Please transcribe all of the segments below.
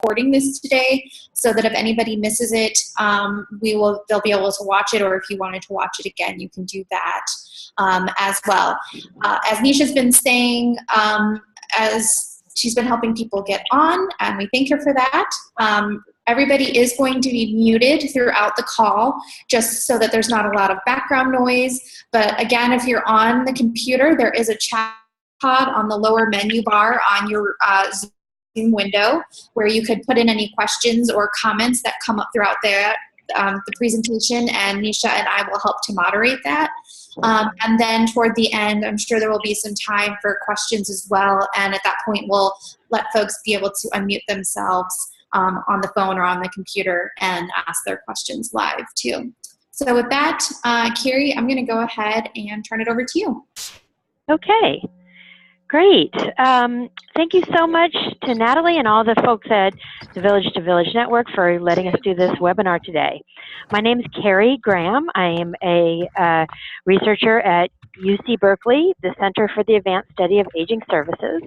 recording this today so that if anybody misses it, they'll be able to watch it, or if you wanted to watch it again, you can do that as well. As Nisha's been saying, as she's been helping people get on, and we thank her for that. Everybody is going to be muted throughout the call, just so that there's not a lot of background noise. But again, if you're on the computer, there is a chat pod on the lower menu bar on your Zoom window where you could put in any questions or comments that come up throughout the presentation, and Nisha and I will help to moderate that. And then toward the end, I'm sure there will be some time for questions as well. And at that point, we'll let folks be able to unmute themselves on the phone or on the computer and ask their questions live too. So with that, Carrie, I'm going to go ahead and turn it over to you. Okay, great. Thank you so much to Natalie and all the folks at the Village to Village Network for letting us do this webinar today. My name is Carrie Graham. I am a researcher at UC Berkeley, the Center for the Advanced Study of Aging Services.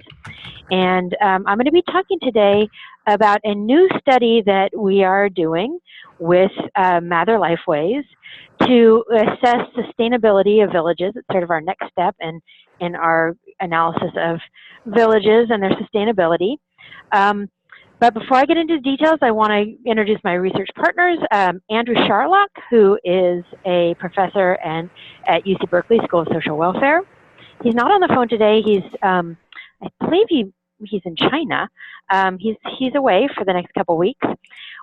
And I'm going to be talking today about a new study that we are doing with Mather Lifeways to assess sustainability of villages. It's sort of our next step in our analysis of villages and their sustainability. But before I get into the details, I want to introduce my research partners. Andrew Sharlock, who is a professor at UC Berkeley School of Social Welfare. He's not on the phone today. He's, I believe he's in China. He's away for the next couple weeks.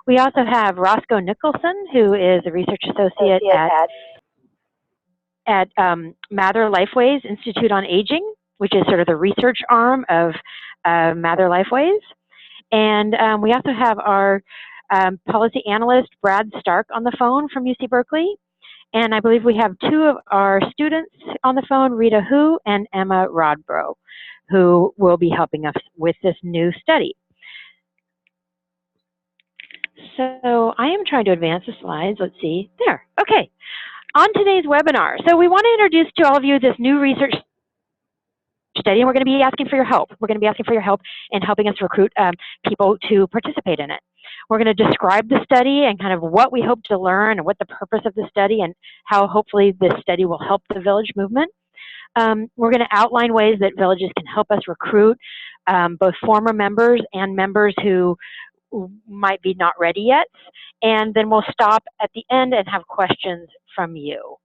We also have Roscoe Nicholson, who is a research associate at Mather Lifeways Institute on Aging, which is sort of the research arm of Mather Lifeways. And we also have our policy analyst, Brad Stark, on the phone from UC Berkeley. And I believe we have two of our students on the phone, Rita Hu and Emma Rodbro, who will be helping us with this new study. So I am trying to advance the slides. Let's see. There. Okay. On today's webinar. So we want to introduce to all of you this new research study, and we're going to be asking for your help. We're going to be asking for your help in helping us recruit people to participate in it. We're going to describe the study and kind of what we hope to learn and what the purpose of the study and how hopefully this study will help the village movement. We're going to outline ways that villages can help us recruit both former members and members who might be not ready yet. And then we'll stop at the end and have questions from you.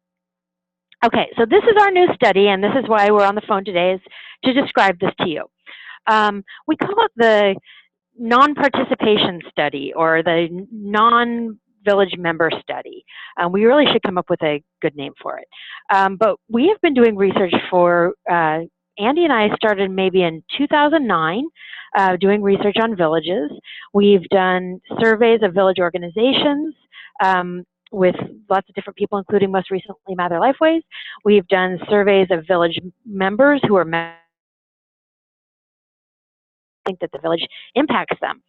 Okay, so this is our new study, and this is why we're on the phone today, is to describe this to you. We call it the non-participation study or the non-village member study. We really should come up with a good name for it. But we have been doing research for, Andy and I started maybe in 2009, doing research on villages. We've done surveys of village organizations, with lots of different people, including most recently Mather Lifeways. We've done surveys of village members who are think that the village impacts them.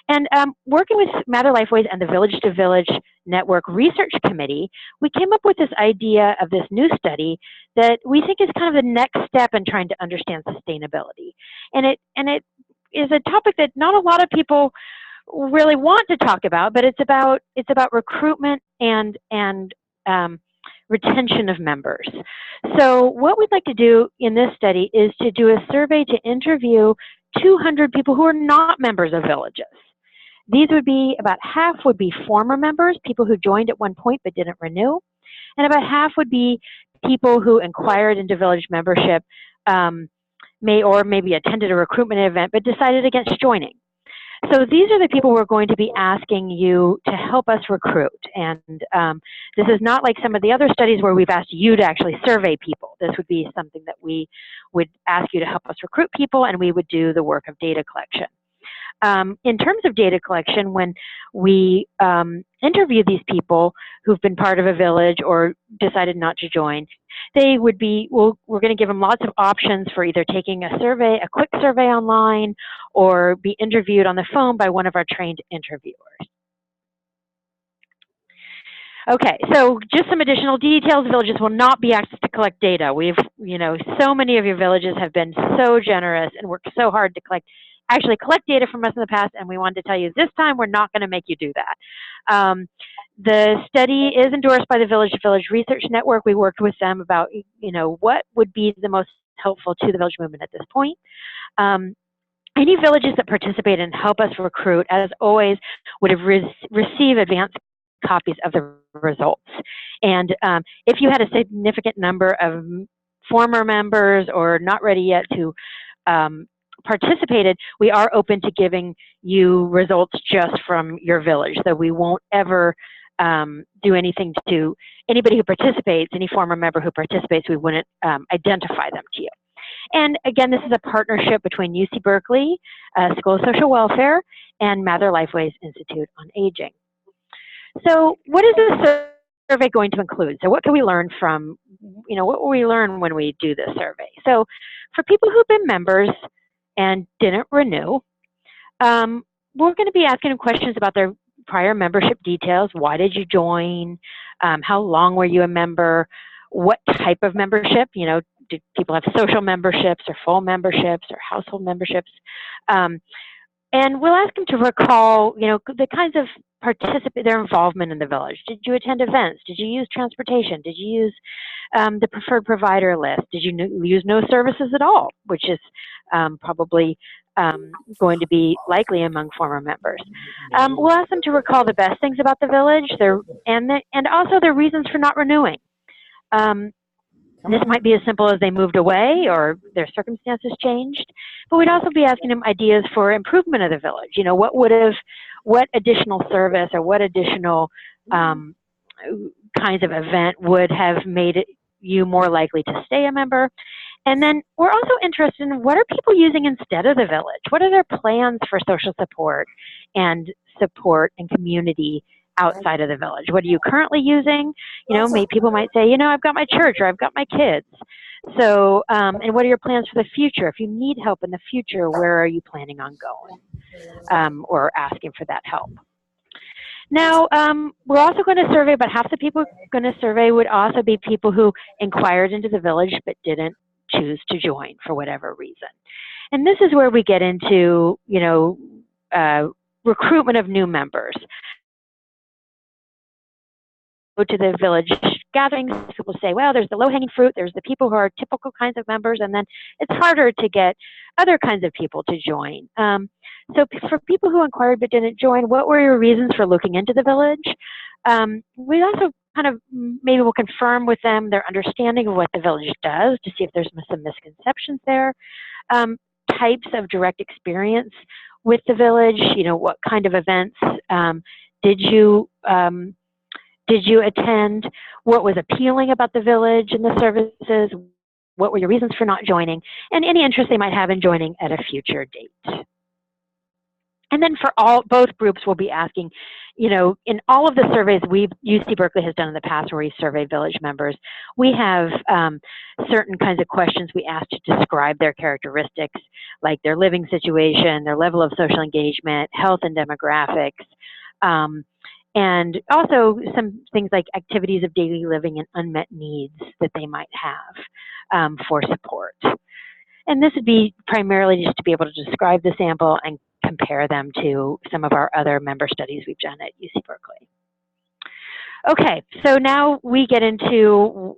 And working with Mather Lifeways and the Village to Village Network Research Committee, we came up with this idea of this new study that we think is kind of the next step in trying to understand sustainability. And it is a topic that not a lot of people really want to talk about, but it's about recruitment and retention of members. So what we'd like to do in this study is to do a survey to interview 200 people who are not members of villages. These would be, about half would be former members, people who joined at one point but didn't renew, and about half would be people who inquired into village membership, maybe attended a recruitment event but decided against joining. So these are the people we're going to be asking you to help us recruit. And this is not like some of the other studies where we've asked you to actually survey people. This would be something that we would ask you to help us recruit people, and we would do the work of data collection. In terms of data collection, when we interview these people who've been part of a village or decided not to join, they would be, we're going to give them lots of options for either taking a survey, a quick survey online, or be interviewed on the phone by one of our trained interviewers. Okay, so just some additional details. Villages will not be asked to collect data. We've, so many of your villages have been so generous and worked so hard to collect actually collect data from us in the past, and we wanted to tell you this time we're not going to make you do that. The study is endorsed by the Village to Village Research Network. We worked with them about, what would be the most helpful to the Village movement at this point. Any villages that participate and help us recruit, as always, would have received advanced copies of the results. And if you had a significant number of former members or not ready yet who participated, we are open to giving you results just from your village. So we won't ever do anything to anybody who participates, any former member who participates, we wouldn't identify them to you. And again, this is a partnership between UC Berkeley, School of Social Welfare, and Mather Lifeways Institute on Aging. So what is this survey going to include? So what can we learn from, what will we learn when we do this survey? So for people who've been members and didn't renew, we're going to be asking them questions about their prior membership details. Why did you join? How long were you a member? What type of membership? Do people have social memberships or full memberships or household memberships? And we'll ask them to recall, the kinds of their involvement in the village. Did you attend events? Did you use transportation? Did you use the preferred provider list? Did you use no services at all, which is probably going to be likely among former members. We'll ask them to recall the best things about the village, and also their reasons for not renewing. This might be as simple as they moved away or their circumstances changed, but we'd also be asking them ideas for improvement of the village. What additional service or what additional kinds of event would have made you more likely to stay a member. And then we're also interested in what are people using instead of the village? What are their plans for social support and community outside of the village? What are you currently using? People might say, I've got my church or I've got my kids. So, and what are your plans for the future? If you need help in the future, where are you planning on going or asking for that help? Now, we're also going to survey, about half the people going to survey would also be people who inquired into the village but didn't choose to join for whatever reason. And this is where we get into, recruitment of new members. Go to the village gatherings, people say, well, there's the low-hanging fruit, there's the people who are typical kinds of members, and then it's harder to get other kinds of people to join. So for people who inquired but didn't join, what were your reasons for looking into the village? We also maybe we'll confirm with them their understanding of what the village does to see if there's some misconceptions there. Types of direct experience with the village, what kind of events did you attend? What was appealing about the village and the services? What were your reasons for not joining? And any interest they might have in joining at a future date. And then for both groups, we'll be asking, in all of the surveys UC Berkeley has done in the past where we survey village members, we have certain kinds of questions we ask to describe their characteristics, like their living situation, their level of social engagement, health and demographics, and also some things like activities of daily living and unmet needs that they might have for support. And this would be primarily just to be able to describe the sample and compare them to some of our other member studies we've done at UC Berkeley. Okay, so now we get into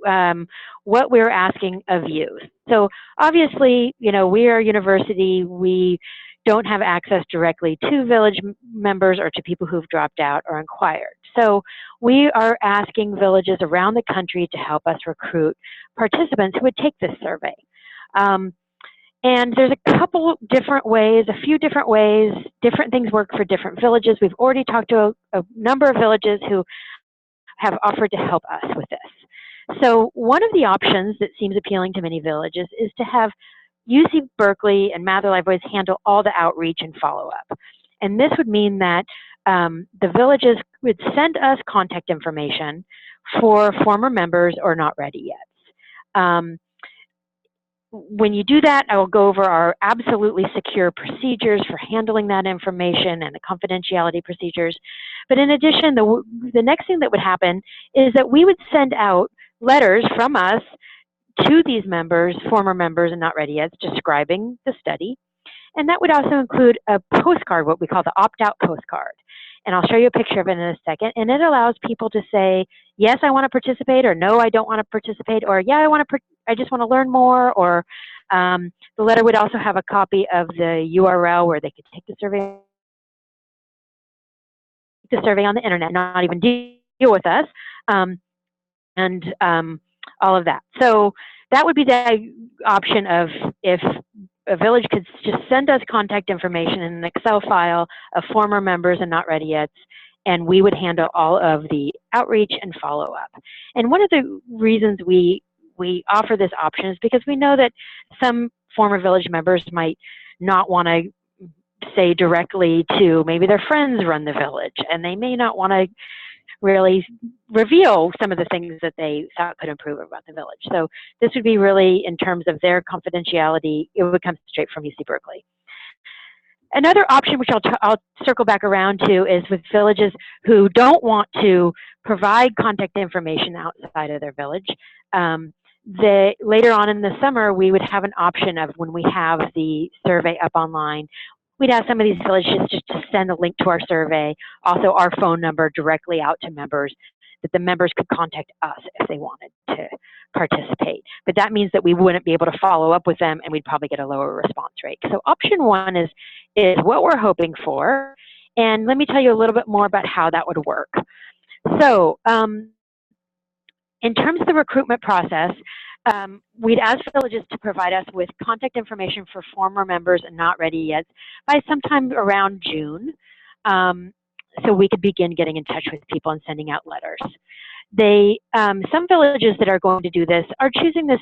what we're asking of you. So obviously, we are a university, we don't have access directly to village members or to people who've dropped out or inquired. So we are asking villages around the country to help us recruit participants who would take this survey. And there's a couple different ways, a few different ways, different things work for different villages. We've already talked to a number of villages who have offered to help us with this. So one of the options that seems appealing to many villages is to have UC Berkeley and Mather Lifeways handle all the outreach and follow-up. And this would mean that the villages would send us contact information for former members or not ready yet. When you do that, I will go over our absolutely secure procedures for handling that information and the confidentiality procedures. But in addition, the next thing that would happen is that we would send out letters from us to these members, former members and not ready yet, describing the study. And that would also include a postcard, what we call the opt-out postcard. And I'll show you a picture of it in a second. And it allows people to say, yes, I want to participate, or no, I don't want to participate, or yeah, I just want to learn more, or the letter would also have a copy of the URL where they could take the survey on the internet, not even deal with us, and all of that. So that would be the option of if a village could just send us contact information in an Excel file of former members and not ready yet, and we would handle all of the outreach and follow-up. And one of the reasons we offer this option is because we know that some former village members might not want to say directly to, maybe their friends run the village, and they may not want to really reveal some of the things that they thought could improve about the village. So this would be really, in terms of their confidentiality, it would come straight from UC Berkeley. Another option, which I'll circle back around to, is with villages who don't want to provide contact information outside of their village. Later on in the summer, we would have an option of, when we have the survey up online, we'd ask some of these villages just to send a link to our survey, also our phone number directly out to members, that the members could contact us if they wanted to participate. But that means that we wouldn't be able to follow up with them, and we'd probably get a lower response rate. So option one is what we're hoping for. And let me tell you a little bit more about how that would work. So in terms of the recruitment process, we'd ask villages to provide us with contact information for former members and not ready yet by sometime around June, so we could begin getting in touch with people and sending out letters. Some villages that are going to do this are choosing this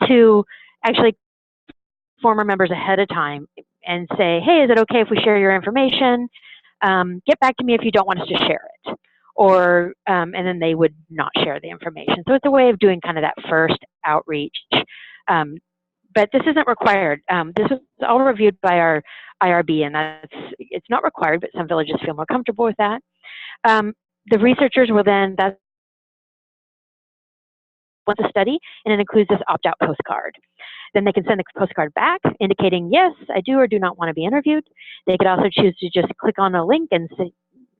to actually former members ahead of time and say, hey, is it okay if we share your information? Get back to me if you don't want us to share it. Or, and then they would not share the information. So it's a way of doing kind of that first outreach. But this isn't required. This was all reviewed by our IRB, and it's not required, but some villages feel more comfortable with that. The researchers will then, that's a study, and it includes this opt-out postcard. Then they can send the postcard back indicating, yes, I do or do not want to be interviewed. They could also choose to just click on a link and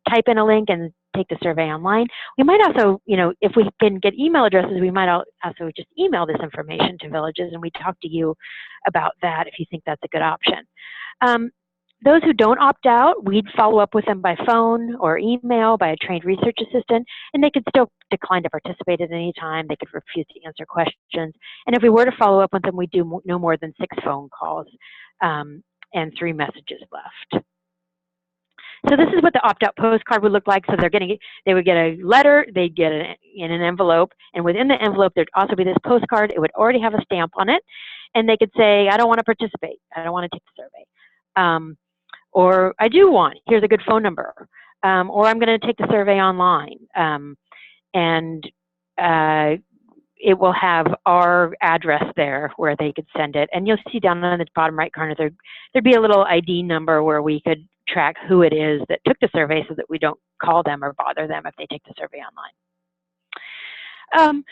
type in a link and take the survey online. We might also, if we can get email addresses, we might also just email this information to villages, and we talk to you about that if you think that's a good option. Those who don't opt out, we'd follow up with them by phone or email by a trained research assistant, and they could still decline to participate at any time. They could refuse to answer questions. And if we were to follow up with them, we'd do no more than 6 phone calls and 3 messages left. So this is what the opt-out postcard would look like. So they would get a letter, they'd get it in an envelope, and within the envelope there'd also be this postcard. It would already have a stamp on it, and they could say, I don't want to participate, I don't want to take the survey. Or I do want, here's a good phone number. Or I'm going to take the survey online. And it will have our address there where they could send it. And you'll see down on the bottom right corner, there'd be a little ID number where we could track who it is that took the survey so that we don't call them or bother them if they take the survey online.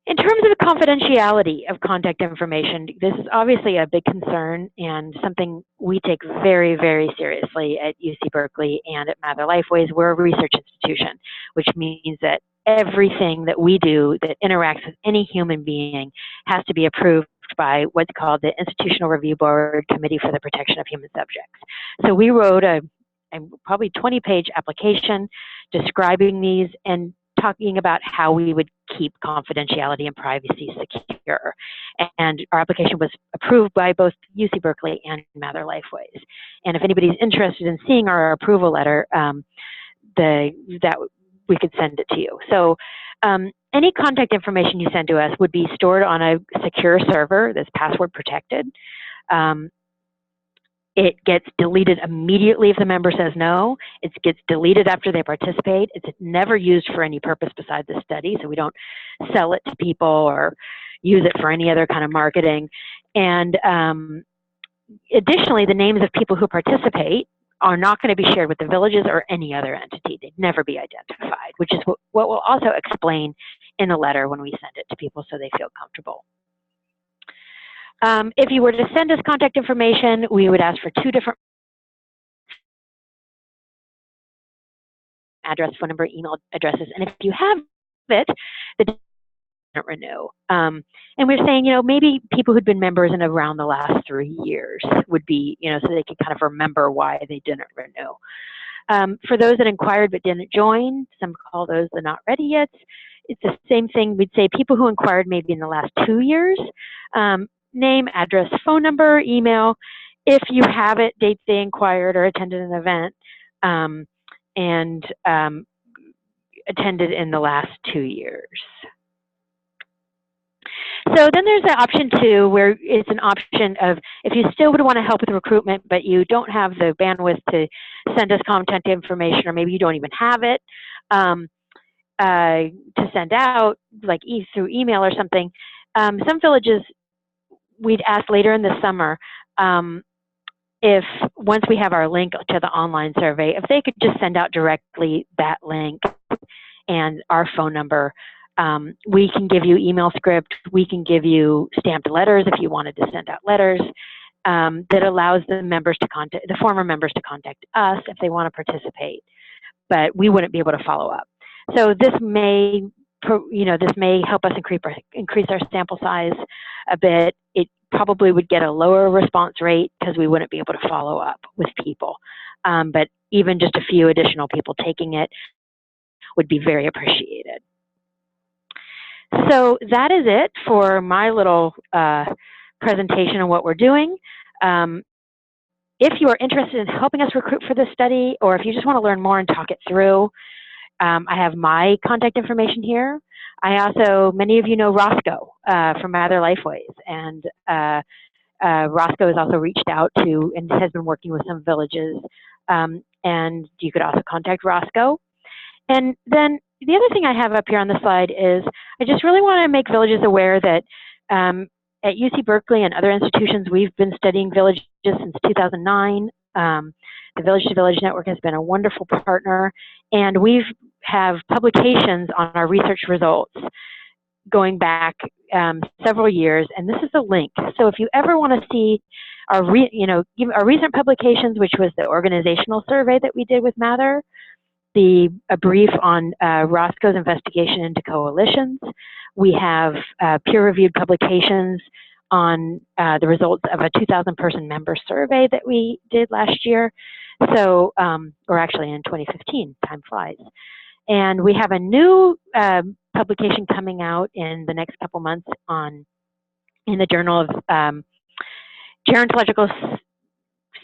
In terms of the confidentiality of contact information, this is obviously a big concern and something we take very, very seriously at UC Berkeley and at Mather Lifeways. We're a research institution, which means that everything that we do that interacts with any human being has to be approved by what's called the Institutional Review Board Committee for the Protection of Human Subjects. So we wrote a probably 20-page application describing these and talking about how we would keep confidentiality and privacy secure. And our application was approved by both UC Berkeley and Mather Lifeways. And if anybody's interested in seeing our approval letter, we could send it to you. So any contact information you send to us would be stored on a secure server that's password protected. It gets deleted immediately if the member says no. It gets deleted after they participate. It's never used for any purpose besides the study, so we don't sell it to people or use it for any other kind of marketing. And additionally, the names of people who participate are not going to be shared with the villages or any other entity. They'd never be identified, which is what we'll also explain in the letter when we send it to people so they feel comfortable. If you were to send us contact information, we would ask for 2 different address, phone number, email addresses. And if you have it, the doesn't renew. And we're saying, maybe people who'd been members in around the last 3 years would be, so they can kind of remember why they didn't renew. For those that inquired but didn't join, some call those the not ready yet. It's the same thing. We'd say people who inquired maybe in the last 2 years, name, address, phone number, email, if you have it, dates they inquired or attended an event, and attended in the last 2 years. So then there's the option 2, where it's an option of if you still would want to help with recruitment, but you don't have the bandwidth to send us contact information, or maybe you don't even have it to send out, like through email or something. Some villages, we'd ask later in the summer if once we have our link to the online survey, if they could just send out directly that link and our phone number. We can give you email script. We can give you stamped letters if you wanted to send out letters that allows the members to contact, the former members to contact us if they want to participate, but we wouldn't be able to follow up. So this may, this may help us increase our sample size a bit. It probably would get a lower response rate because we wouldn't be able to follow up with people. But even just a few additional people taking it would be very appreciated. So that is it for my little presentation on what we're doing. If you are interested in helping us recruit for this study, or if you just want to learn more and talk it through, I have my contact information here. I also, many of you know Roscoe from Mather Lifeways, and Roscoe has also reached out to and has been working with some villages, and you could also contact Roscoe. And then the other thing I have up here on the slide is I just really want to make villages aware that at UC Berkeley and other institutions, we've been studying villages since 2009. The Village to Village Network has been a wonderful partner, and we have publications on our research results going back several years, and this is a link. So if you ever want to see our, our recent publications, which was the organizational survey that we did with Mather, a brief on Roscoe's investigation into coalitions. We have peer-reviewed publications on the results of a 2,000-person member survey that we did last year. So, or actually in 2015, time flies. And we have a new publication coming out in the next couple months in the Journal of Gerontological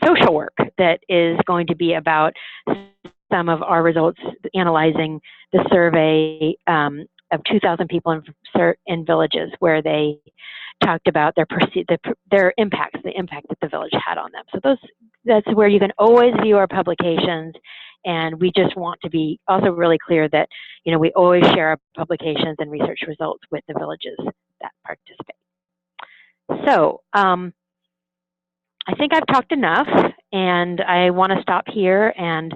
Social Work that is going to be about some of our results analyzing the survey of 2,000 people in villages, where they talked about their impacts, the impact that the village had on them. So that's where you can always view our publications, and we just want to be also really clear that we always share our publications and research results with the villages that participate. So I think I've talked enough, and I want to stop here and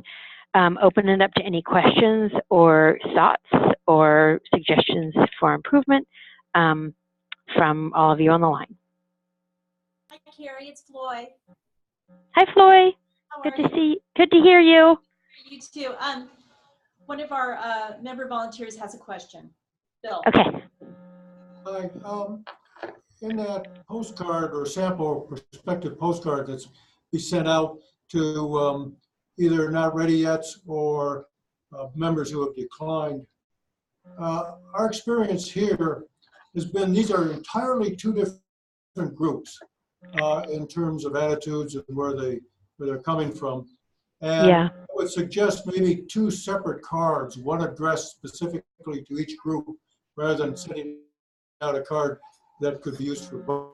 open it up to any questions or thoughts or suggestions for improvement from all of you on the line. Hi, Carrie. It's Floy. Hi, Floy. Good to see you. Good to hear you. You too. One of our member volunteers has a question. Bill. Okay. Hi. In that postcard or sample prospective postcard that's be sent out to either not ready yet or members who have declined, our experience here has been these are entirely 2 different groups in terms of attitudes and where they're coming from. And yeah. I would suggest maybe 2 separate cards, one addressed specifically to each group, rather than sending out a card that could be used for both.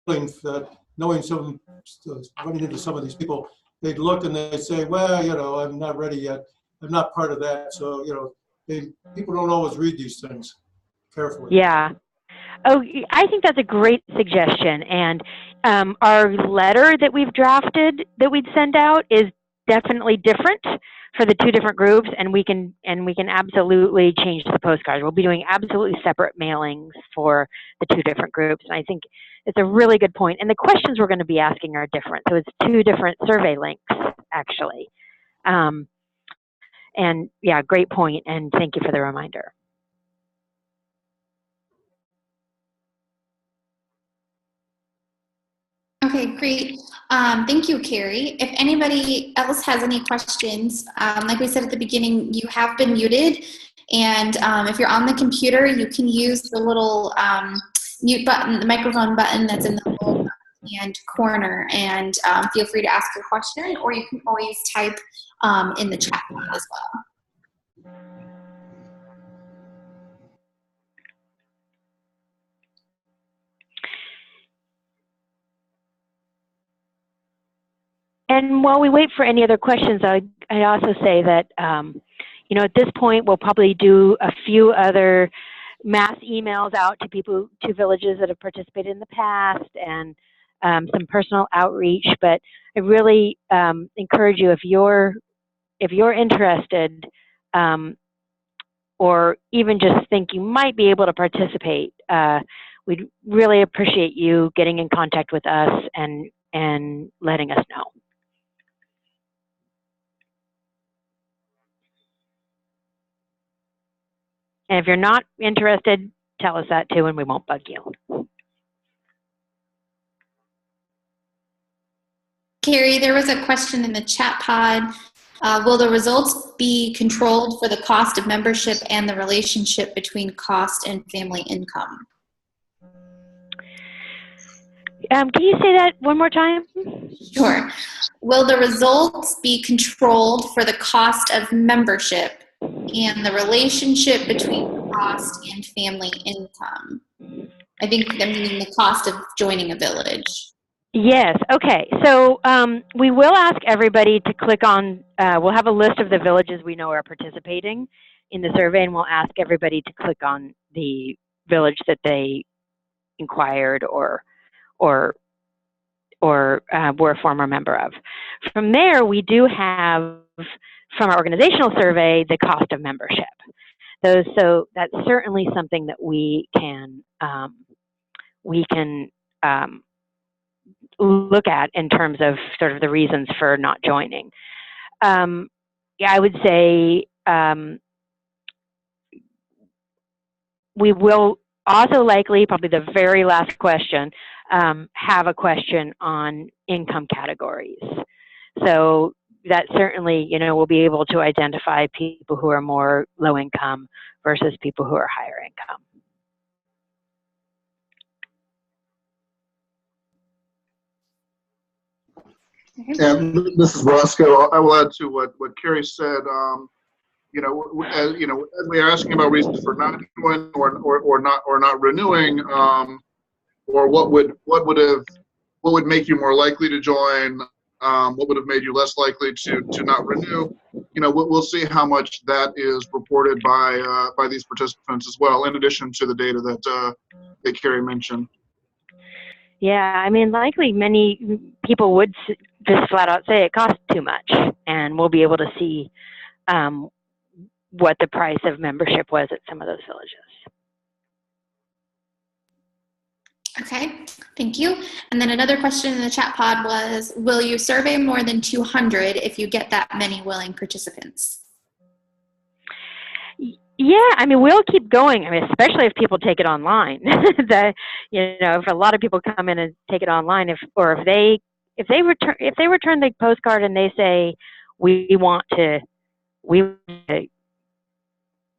That knowing running into some of these people, they'd look and they'd say, well, I'm not ready yet. I'm not part of that. So, people don't always read these things carefully. Yeah. Oh, I think that's a great suggestion. And our letter that we've drafted that we'd send out is definitely different for the two different groups, and we can absolutely change the postcards. We'll be doing absolutely separate mailings for the two different groups, and I think it's a really good point. And the questions we're going to be asking are different, so it's two different survey links actually. And yeah, great point, and thank you for the reminder. Okay, great. Thank you, Carrie. If anybody else has any questions, like we said at the beginning, you have been muted. And if you're on the computer, you can use the little mute button, the microphone button that's in the lower hand corner, and feel free to ask your question, or you can always type in the chat as well. And while we wait for any other questions, I'd also say that, you know, at this point, we'll probably do a few other mass emails out to people, to villages that have participated in the past, and some personal outreach. But I really encourage you, if you're interested, or even just think you might be able to participate, we'd really appreciate you getting in contact with us and letting us know. And if you're not interested, tell us that too, and we won't bug you. Carrie, there was a question in the chat pod. Will the results be controlled for the cost of membership and the relationship between cost and family income? Can you say that one more time? Sure. Will the results be controlled for the cost of membership and the relationship between cost and family income? I think they're meaning the cost of joining a village. Yes, okay. So we will ask everybody to click on, we'll have a list of the villages we know are participating in the survey, and we'll ask everybody to click on the village that they inquired or were a former member of. From there, we do have, from our organizational survey, the cost of membership. So that's certainly something that we can look at in terms of sort of the reasons for not joining. Yeah, I would say we will also likely, probably the very last question, have a question on income categories. So that certainly, you know, we'll be able to identify people who are more low income versus people who are higher income. And this is Roscoe. I will add to what Carrie said. You know, as we are asking about reasons for not joining or not renewing, or what would make you more likely to join, what would have made you less likely to not renew. You know, we'll see how much that is reported by these participants as well, in addition to the data that Carrie mentioned. Yeah, I mean, likely many people would just flat out say it costs too much, and we'll be able to see what the price of membership was at some of those villages. Okay, thank you. And then another question in the chat pod was, will you survey more than 200 if you get that many willing participants? Yeah, I mean, we'll keep going. I mean, especially if people take it online. You know, if a lot of people come in and take it online, if they return the postcard and they say we want to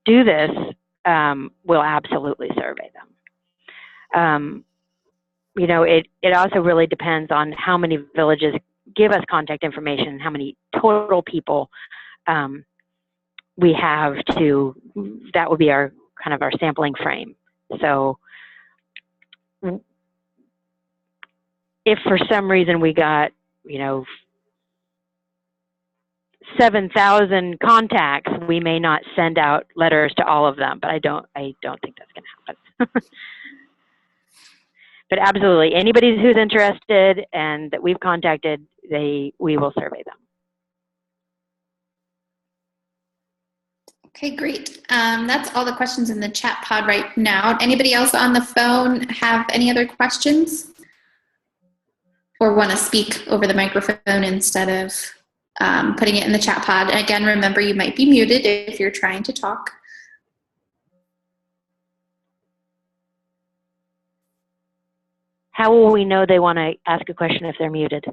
do this, we'll absolutely survey them. You know, it also really depends on how many villages give us contact information, how many total people we have to, that would be our kind of our sampling frame. So if for some reason we got, you know, 7,000 contacts, we may not send out letters to all of them, but I don't think that's going to happen. But absolutely, anybody who's interested and that we've contacted, we will survey them. Okay, great. That's all the questions in the chat pod right now. Anybody else on the phone have any other questions? Or want to speak over the microphone instead of putting it in the chat pod? And again, remember you might be muted if you're trying to talk. How will we know they want to ask a question if they're muted?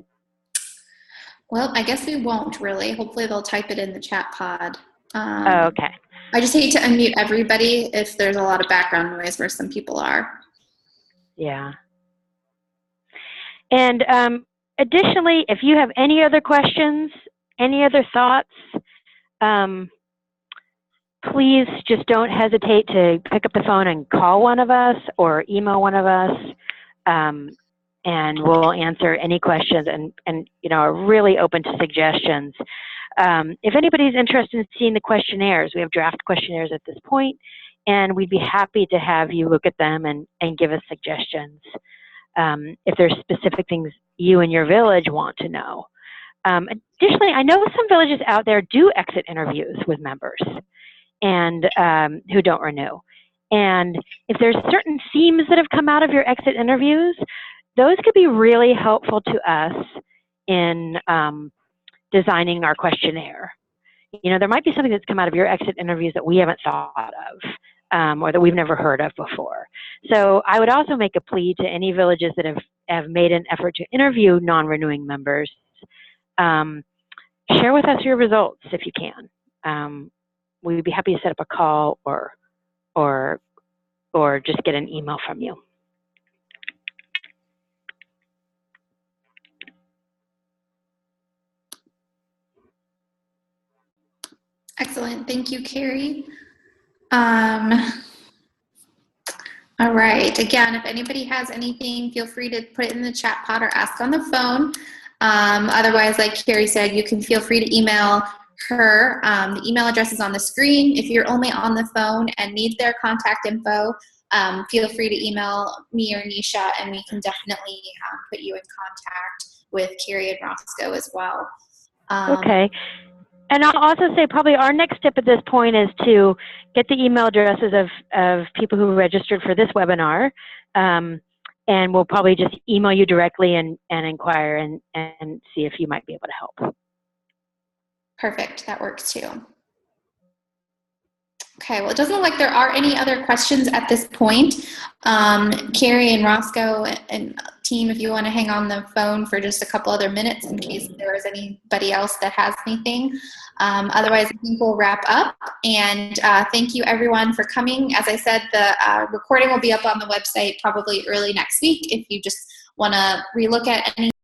Well, I guess we won't really. Hopefully they'll type it in the chat pod. Okay. I just hate to unmute everybody if there's a lot of background noise where some people are. Yeah. And additionally, if you have any other questions, any other thoughts, please just don't hesitate to pick up the phone and call one of us or email one of us, and we'll answer any questions and you know, are really open to suggestions. If anybody's interested in seeing the questionnaires, we have draft questionnaires at this point, and we'd be happy to have you look at them and give us suggestions if there's specific things you and your village want to know. Additionally, I know some villages out there do exit interviews with members and who don't renew. And if there's certain themes that have come out of your exit interviews, those could be really helpful to us in designing our questionnaire. You know, there might be something that's come out of your exit interviews that we haven't thought of or that we've never heard of before. So I would also make a plea to any villages that have made an effort to interview non-renewing members. Share with us your results if you can. We'd be happy to set up a call or just get an email from you. Excellent. Thank you, Carrie. All right. Again, if anybody has anything, feel free to put it in the chat pod or ask on the phone. Otherwise, like Carrie said, you can feel free to email her. The email address is on the screen. If you're only on the phone and need their contact info, feel free to email me or Nisha, and we can definitely put you in contact with Carrie and Roscoe as well. Okay. And I'll also say probably our next step at this point is to get the email addresses of people who registered for this webinar. And we'll probably just email you directly and inquire and see if you might be able to help. Perfect. That works too. Okay, well, it doesn't look like there are any other questions at this point. Carrie and Roscoe and team, if you want to hang on the phone for just a couple other minutes in case there is anybody else that has anything. Otherwise, I think we'll wrap up. And thank you, everyone, for coming. As I said, the recording will be up on the website probably early next week if you just want to relook at any